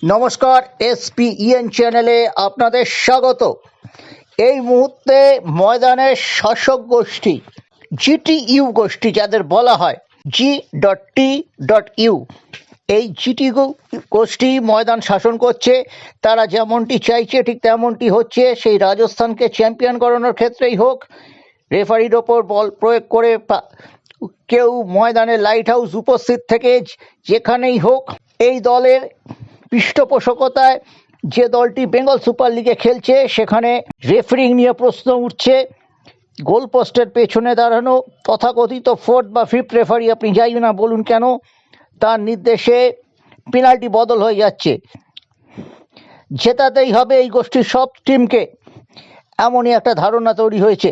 নমস্কার, এসপিইএন চ্যানেলে আপনাদের স্বাগত। এই মুহূর্তে ময়দানে শাসক গোষ্ঠী, জিটিইউ গোষ্ঠী যাদের বলা হয়, G.T.ইউ, এই জিটি গোষ্ঠী ময়দান শাসন করছে। তারা যেমনটি চাইছে ঠিক তেমনটি হচ্ছে। সেই রাজস্থানকে চ্যাম্পিয়ন করানোর ক্ষেত্রেই হোক, রেফারির ওপর বল প্রয়োগ করে কেউ ময়দানে লাইট হাউস উপস্থিত থেকে যেখানেই হোক, এই দলের পৃষ্ঠপোষকতায় যে দলটি বেঙ্গল সুপার লিগে খেলছে সেখানে রেফারিং নিয়ে প্রশ্ন উঠছে। গোলপোস্টের পেছনে দাঁড়ানো তথাকথিত ফোর্থ বা ফিফথ রেফারি, আপনি যাই না বলুন কেন, তার নির্দেশে পেনাল্টি বদল হয়ে যাচ্ছে। জেতাতেই হবে এই গোষ্ঠীর সব টিমকে, এমনই একটা ধারণা তৈরি হয়েছে।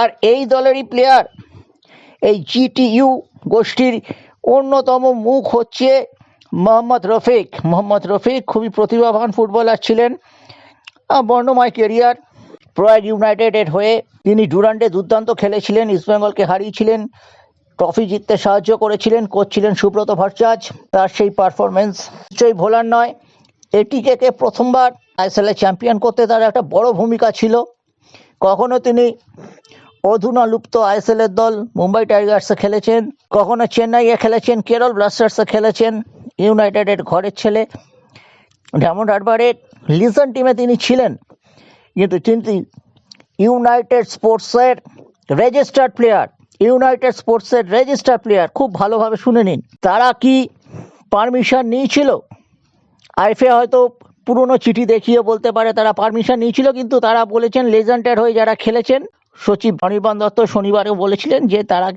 আর এই দলেরই প্লেয়ার, এই জিটিইউ গোষ্ঠীর অন্যতম মুখ হচ্ছে মোহাম্মদ রফিক। মোহাম্মদ রফিক খুবই প্রতিভাবান ফুটবলার ছিলেন, বর্ণময় কেরিয়ার। প্রয়াগ ইউনাইটেডের হয়ে তিনি ডুরান্ডে দুর্দান্ত খেলেছিলেন, ইস্টবেঙ্গলকে হারিয়েছিলেন, ট্রফি জিততে সাহায্য করেছিলেন, কোচ ছিলেন সুব্রত ভট্টাচার্য। তার সেই পারফরমেন্স নিশ্চয়ই ভোলার নয়। এটিকে প্রথমবার আইএসএল চ্যাম্পিয়ন করতে তার একটা বড় ভূমিকা ছিল। কখনো তিনি অধুনা লুপ্ত আইএসএল এর দল মুম্বাই টাইগার্সে খেলেছেন, কখনো চেন্নাইয়ে খেলেছেন, কেরল ব্লাস্টার্সে খেলেছেন। ইউনাইটেডের ঘরের ছেলে, ডায়মন্ড হারবারের লিজন টিমে তিনি ছিলেন, কিন্তু তিনি ইউনাইটেড স্পোর্টসের রেজিস্টার্ড প্লেয়ার। খুব ভালোভাবে শুনে নিন, তারা কি পারমিশন নিয়েছিল? আইএফএ হয়তো পুরনো চিঠি দেখিয়ে বলতে পারে তারা পারমিশন নিয়েছিল, কিন্তু তারা বলেছেন লেজেন্ডের হয়ে যারা খেলেছেন, সচিব অনির্বাণ দত্ত শনিবারেও বলেছিলেন যে তারা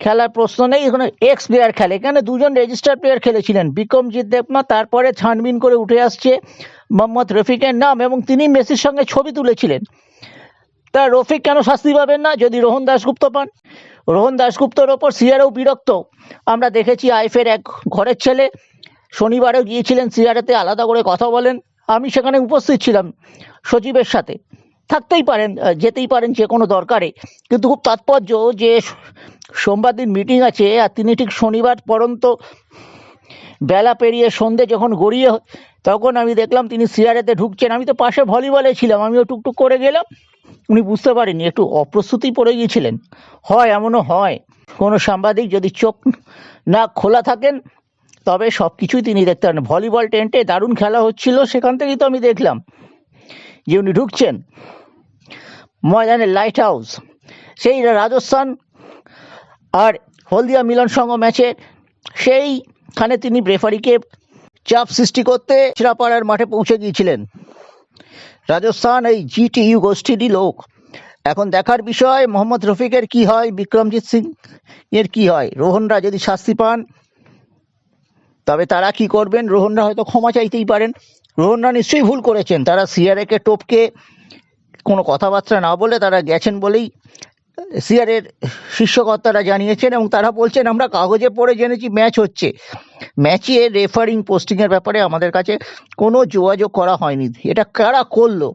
খেলার প্রশ্ন নেই, এখানে এক্স প্লেয়ার খেলে। এখানে দুজন রেজিস্টার্ড প্লেয়ার খেলেছিলেন, বিক্রমজিৎ দেবনাথ, তারপরে ছানবিন করে উঠে আসছে মোহাম্মদ রফিকের নাম, এবং তিনি মেসির সঙ্গে ছবি তুলেছিলেন। তা রফিক কেন শাস্তি পাবেন না যদি রোহন দাশগুপ্ত পান? রোহন দাশগুপ্তর ওপর সিআরও বিরক্ত। আমরা দেখেছি আইএফএর এক ঘরের ছেলে শনিবারেও গিয়েছিলেন সিআরএতে, আলাদা করে কথা বলেন। আমি সেখানে উপস্থিত ছিলাম সচিবের সাথে। থাকতেই পারেন, যেতেই পারেন যে কোনো দরকারে, কিন্তু খুব তাৎপর্য যে সোমবার দিন মিটিং আছে আর তিনি ঠিক শনিবার পর্যন্ত বেলা পেরিয়ে সন্ধে যখন গড়িয়ে, তখন আমি দেখলাম তিনি সিআরএতে ঢুকছেন। আমি তো পাশে ভলিবলে ছিলাম, আমিও টুকটুক করে গেলাম। উনি বুঝতে পারেননি, একটু অপ্রস্তুতি পড়ে গিয়েছিলেন। হয়, এমনও হয়, কোনো সাংবাদিক যদি চোখ না খোলা থাকেন তবে সব কিছুই তিনি দেখতে পারেন। ভলিবল টেন্টে দারুণ খেলা হচ্ছিল, সেখান থেকেই তো আমি দেখলাম যে উনি ঢুকছেন। ময়দানের লাইট হাউস, সেই রাজস্থান আর হলদিয়া মিলন সংঘ ম্যাচে সেইখানে তিনি রেফারিকে চাপ সৃষ্টি করতে চিরাপাড়ার মাঠে পৌঁছে গিয়েছিলেন। রাজস্থান এই জিটিইউ গোষ্ঠীরই লোক। এখন দেখার বিষয় মোহাম্মদ রফিকের কি হয়, বিক্রমজিৎ সিং এর কি হয়। রোহনরা যদি শাস্তি পান তবে তারা কি করবেন? রোহনরা হয়তো ক্ষমা চাইতেই পারেন। রোহনরা নিশ্চয়ই ভুল করেছেন, তারা সিআরএকে টপকে কোনো কথাবার্তা না বলে তারা গেছেন বলেই সিআরএর শীর্ষকর্তারা জানিয়েছেন, এবং তারা বলছেন আমরা কাগজে পড়ে জেনেছি ম্যাচ হচ্ছে। ম্যাচে রেফারিং পোস্টিংয়ের ব্যাপারে আমাদের কাছে কোনো যোগাযোগ করা হয়নি। এটা কারা করলো?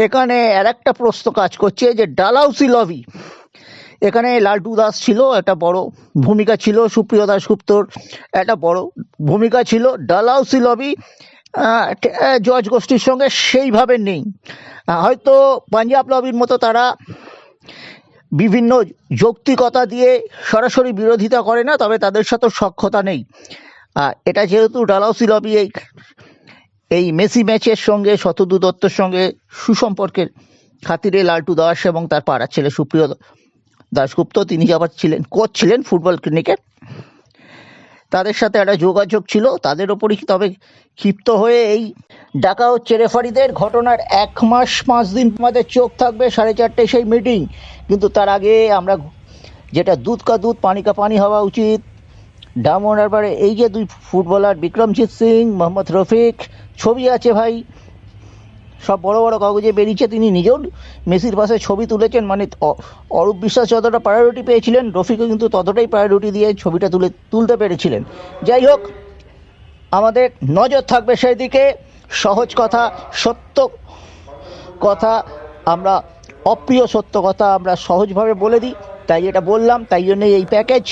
এখানে আর একটা প্রশ্ন কাজ করছে যে ডালহাউসি লবি, এখানে লালটু দাস ছিল, একটা বড় ভূমিকা ছিল, সুপ্রিয় দাশগুপ্তর একটা বড় ভূমিকা ছিল। ডালহাউসি লবি জজ গোষ্ঠীর সঙ্গে সেইভাবে নেই। হয়তো পাঞ্জাব লবির মতো তারা বিভিন্ন যৌক্তিকতা দিয়ে সরাসরি বিরোধিতা করে না, তবে তাদের সাথে সখ্যতা নেই। এটা যেহেতু ডালহাউসি লবি এই মেসি ম্যাচের সঙ্গে শতদু দত্তর সঙ্গে সুসম্পর্কের খাতিরে লালটু দাস এবং তার পাড়ার ছেলে সুপ্রিয় দাশগুপ্ত, তিনি আবার ছিলেন কোচ ছিলেন ফুটবল ক্লিনিকের, তাদের সাথে একটা যোগাযোগ ছিল, তাদের ওপরই তবে ক্ষিপ্ত হয়ে এই ডাকা হচ্ছে রেফারিদের। ঘটনার 1 মাস 5 দিন আমাদের চোখ থাকবে 4:30 সেই মিটিং, কিন্তু তার আগে আমরা যেটা দুধ কা দুধ পানি কা পানি হওয়া উচিত, ডায়মন্ড হারবারে এই যে দুই ফুটবলার বিক্রমজিৎ সিং, মোহাম্মদ রফিক, ছবি আছে ভাই, সব বড় বড় কাগজে বেরিয়েছে। তিনি নিজেও মেসির পাশে ছবি তুলেছেন, মানে অরূপ বিশ্বাস যতটা প্রায়োরিটি পেয়েছিলেন, রফিকও কিন্তু ততটাই প্রায়োরিটি দিয়ে ছবিটা তুলতে পেরেছিলেন। যাই হোক, আমাদের নজর থাকবে সেই দিকে। সহজ কথা, সত্য কথা, আমরা অপ্রিয় সত্য কথা আমরা সহজভাবে বলে দিই, তাই এটা বললাম, তাই জন্যই এই প্যাকেজ।